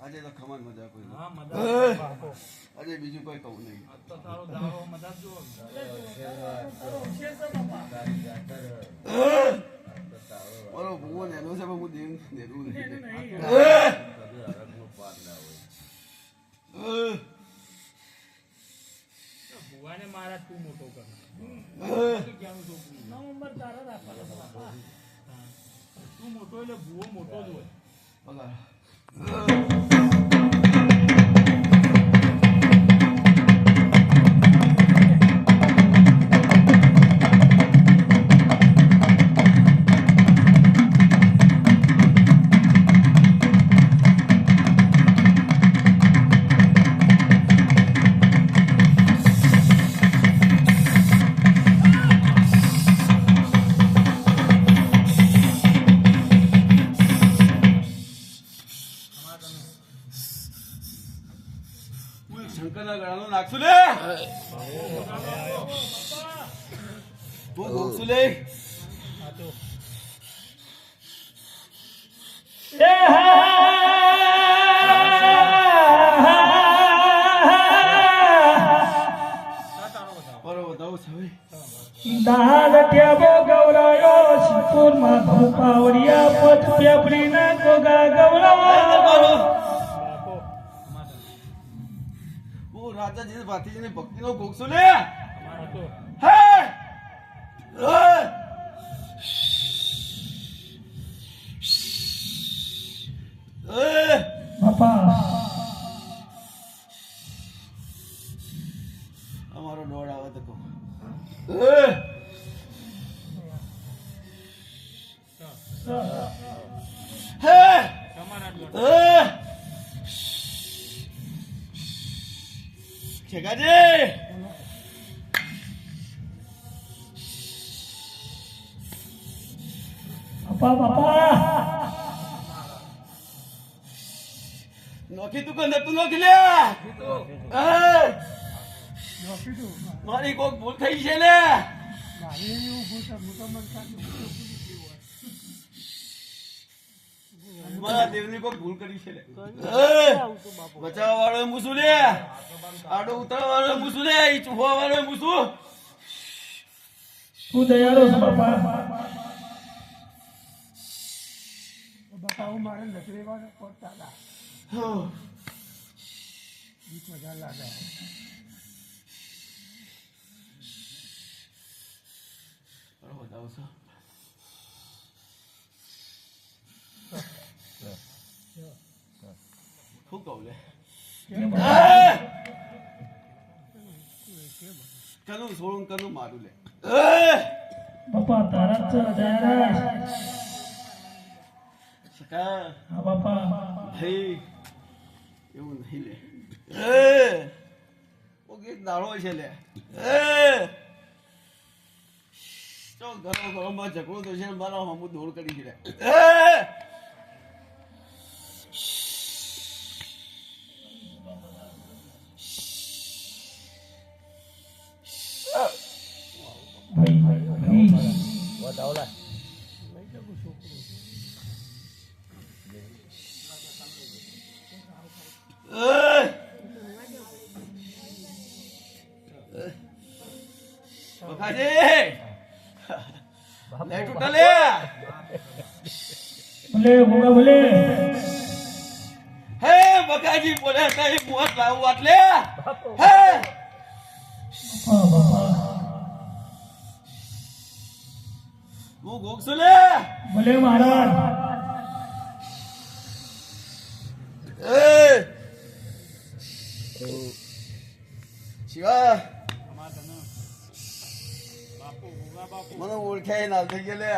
આજે તો ખમણ મજા કોઈ હા મજા આજે બીજું કોઈ કહું નહીં તો તારો દારો મજા જો મારો ભૂવો નેનો છે પણ હું દેવ નેનું નહીં ભુવાને મારા તું મોટો કર નંબર તારા રાખવાનો તું મોટો એટલે ભુવો મોટો જ હોય પગાર શંકરના ગળાનો નાખશું લે તું ગોખશું લે દાહલટ્યાબો ગૌરાયો સિદ્ધપુરમાં ભૂપાવડિયા પથ પેપડીના ગોગા ગૌરાવા રાજાજી ભાતીજીની ભક્તિનો ગોખશું લે બાપા અમારો દોડ આવે તો કહો ખેગાજી બાપા નોખી તું કંદર તું નોખી લે મારી કોક ભૂલ થઈ છે લે મારા દેવની કોક ભૂલ કરી છે લે બચાવવા વાળો મૂસુ લે આડો ઉતારવા વાળો મૂસુ લે ઈ ચૂહવા વાળો મૂસુ તું દયાળો છો બાપા બાપા હું મારે નકરેવાને પડતા હતા ગીત મજા લાગે બતાવો છો શું કહું લે કનું સોળું કનું મારું લે બાપા તારા જ દયાળા સકા હા બાપા ભાઈ એવું નહીં લે ઓ ગીત દાડો છે લે તો ઘરમાં ઝઘડો તો છે મારા મામું દોડ કરી છે બોલે હે બકાજી બોલે કઈ મુહત લાવું આટલે હે હું ગોખશું લે બોલે મહારાજ શિવા મને ઓળખાય ના થઈ ગયેલે